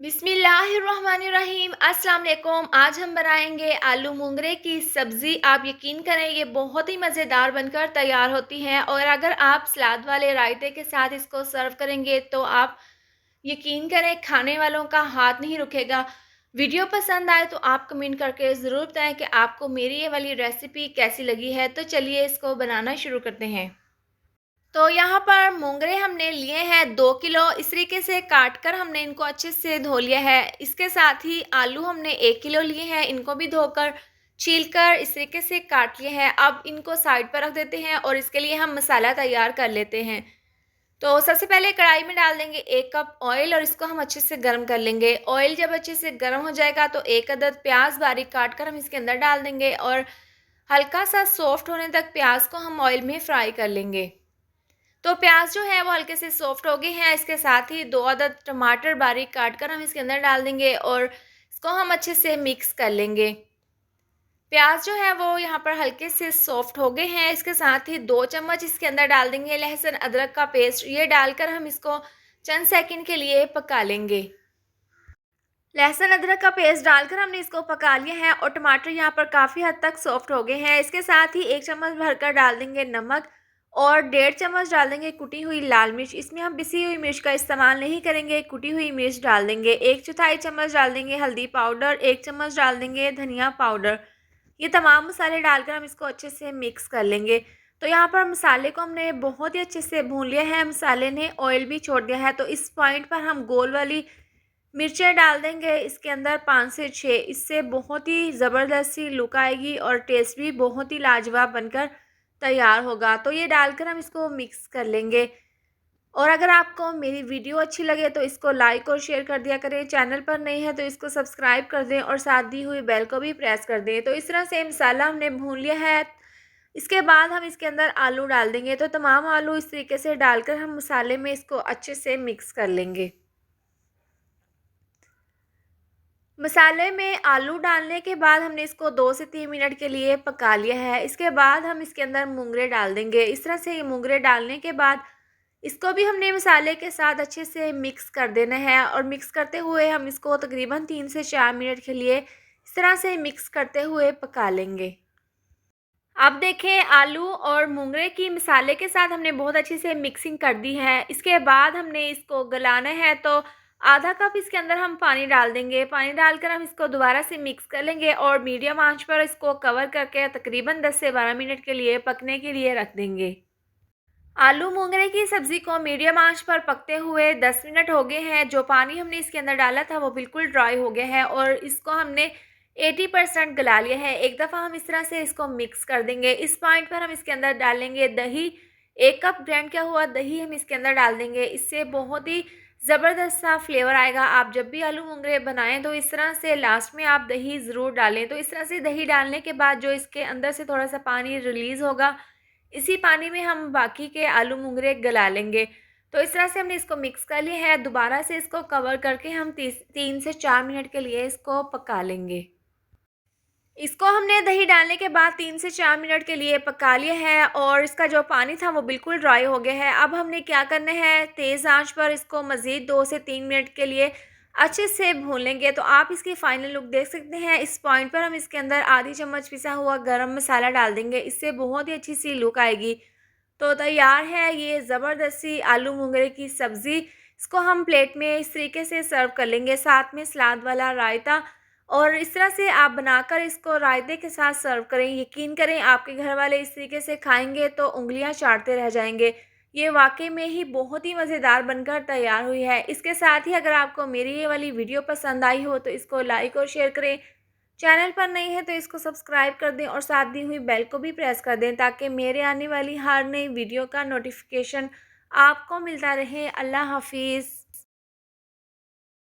बिस्मिल्लाहिर्रहमानिर्रहीम। अस्सलाम वालेकुम। आज हम बनाएंगे आलू मूंगरे की सब्ज़ी। आप यकीन करें ये बहुत ही मज़ेदार बनकर तैयार होती है और अगर आप सलाद वाले रायते के साथ इसको सर्व करेंगे तो आप यकीन करें खाने वालों का हाथ नहीं रुकेगा। वीडियो पसंद आए तो आप कमेंट करके ज़रूर बताएं कि आपको मेरी ये वाली रेसिपी कैसी लगी है। तो चलिए इसको बनाना शुरू करते हैं। तो यहाँ पर मोंगरे हमने लिए हैं 2 किलो। इस तरीके से काट कर हमने इनको अच्छे से धो लिया है। इसके साथ ही आलू हमने 1 किलो लिए हैं, इनको भी धोकर छीलकर इस तरीके से काट लिए हैं। अब इनको साइड पर रख देते हैं और इसके लिए हम मसाला तैयार कर लेते हैं। तो सबसे पहले कढ़ाई में डाल देंगे 1 कप ऑयल और इसको हम अच्छे से गर्म कर लेंगे। ऑयल जब अच्छे से गर्म हो जाएगा तो 1 अदद प्याज बारीक काट कर हम इसके अंदर डाल देंगे और हल्का सा सॉफ्ट होने तक प्याज को हम ऑयल में फ्राई कर लेंगे। तो प्याज जो है वो हल्के से सॉफ्ट हो गए हैं। इसके साथ ही 2 अदद टमाटर बारीक काट कर हम इसके अंदर डाल देंगे और इसको हम अच्छे से मिक्स कर लेंगे। प्याज जो है वो यहाँ पर हल्के से सॉफ्ट हो गए हैं। इसके साथ ही 2 चम्मच इसके अंदर डाल देंगे लहसुन अदरक का पेस्ट। ये डालकर हम इसको चंद सेकंड के लिए पका लेंगे। लहसुन अदरक का पेस्ट डालकर हमने इसको पका लिया है और टमाटर यहाँ पर काफ़ी हद तक सॉफ्ट हो गए हैं। इसके साथ ही 1 चम्मच भरकर डाल देंगे नमक और 1.5 चम्मच डाल देंगे कुटी हुई लाल मिर्च। इसमें हम पिसी हुई मिर्च का इस्तेमाल नहीं करेंगे, कुटी हुई मिर्च डाल देंगे। 1/4 चम्मच डाल देंगे हल्दी पाउडर, 1 चम्मच डाल देंगे धनिया पाउडर। ये तमाम मसाले डालकर हम इसको अच्छे से मिक्स कर लेंगे। तो यहाँ पर मसाले को हमने बहुत ही अच्छे से भून लिया है, मसाले ने ऑयल भी छोड़ दिया है। तो इस पॉइंट पर हम गोल वाली मिर्चें डाल देंगे इसके अंदर 5 से 6। इससे बहुत ही ज़बरदस्त सी लुक आएगी और टेस्ट भी बहुत ही लाजवाब बनकर तैयार होगा। तो ये डालकर हम इसको मिक्स कर लेंगे और अगर आपको मेरी वीडियो अच्छी लगे तो इसको लाइक और शेयर कर दिया करें। चैनल पर नए हैं तो इसको सब्सक्राइब कर दें और साथ दी हुई बेल को भी प्रेस कर दें। तो इस तरह से मसाला हमने भून लिया है। इसके बाद हम इसके अंदर आलू डाल देंगे। तो तमाम आलू इस तरीके से डालकर हम मसाले में इसको अच्छे से मिक्स कर लेंगे। मसाले में आलू डालने के बाद हमने इसको 2 से 3 मिनट के लिए पका लिया है। इसके बाद हम इसके अंदर मूंगरे डाल देंगे। इस तरह से ये मूंगरे डालने के बाद इसको भी हमने मसाले के साथ अच्छे से मिक्स कर देना है और मिक्स करते हुए हम इसको तकरीबन 3 से 4 मिनट के लिए इस तरह से मिक्स करते हुए पका लेंगे। अब देखें आलू और मूंगरे की मसाले के साथ हमने बहुत अच्छे से मिक्सिंग कर दी है। इसके बाद हमने इसको गलाना है तो आधा कप इसके अंदर हम पानी डाल देंगे। पानी डालकर हम इसको दोबारा से मिक्स कर लेंगे और मीडियम आंच पर इसको कवर करके तकरीबन 10 से 12 मिनट के लिए पकने के लिए रख देंगे। आलू मूंगरे की सब्ज़ी को मीडियम आंच पर पकते हुए 10 मिनट हो गए हैं। जो पानी हमने इसके अंदर डाला था वो बिल्कुल ड्राई हो गया है और इसको हमने 80% गला लिया है। एक दफ़ा हम इस तरह से इसको मिक्स कर देंगे। इस पॉइंट पर हम इसके अंदर डालेंगे दही। 1 कप ग्राइंड किया हुआ दही हम इसके अंदर डाल देंगे। इससे बहुत ही ज़बरदस्त सा फ्लेवर आएगा। आप जब भी आलू मूंगरे बनाएं तो इस तरह से लास्ट में आप दही ज़रूर डालें। तो इस तरह से दही डालने के बाद जो इसके अंदर से थोड़ा सा पानी रिलीज़ होगा, इसी पानी में हम बाकी के आलू मूंगरे गला लेंगे। तो इस तरह से हमने इसको मिक्स कर लिया है। दोबारा से इसको कवर करके हम 3 से 4 मिनट के लिए इसको पका लेंगे। इसको हमने दही डालने के बाद 3 से 4 मिनट के लिए पका लिया है और इसका जो पानी था वो बिल्कुल ड्राई हो गया है। अब हमने क्या करना है, तेज़ आंच पर इसको मज़ीद 2 से 3 मिनट के लिए अच्छे से भून लेंगे। तो आप इसकी फ़ाइनल लुक देख सकते हैं। इस पॉइंट पर हम इसके अंदर आधी चम्मच पिसा हुआ गरम मसाला डाल देंगे। इससे बहुत ही अच्छी सी लुक आएगी। तो तैयार है ये ज़बरदस्त सी आलू मूंगरे की सब्ज़ी। इसको हम प्लेट में इस तरीके से सर्व कर लेंगे, साथ में सलाद वाला रायता। और इस तरह से आप बनाकर इसको रायते के साथ सर्व करें। यकीन करें आपके घर वाले इस तरीके से खाएंगे तो उँगलियां चाटते रह जाएंगे। ये वाकई में ही बहुत ही मज़ेदार बनकर तैयार हुई है। इसके साथ ही अगर आपको मेरी ये वाली वीडियो पसंद आई हो तो इसको लाइक और शेयर करें। चैनल पर नई है तो इसको सब्सक्राइब कर दें और साथ दी हुई बेल को भी प्रेस कर दें ताकि मेरे आने वाली हर नई वीडियो का नोटिफिकेशन आपको मिलता रहे। अल्लाह हाफिज़।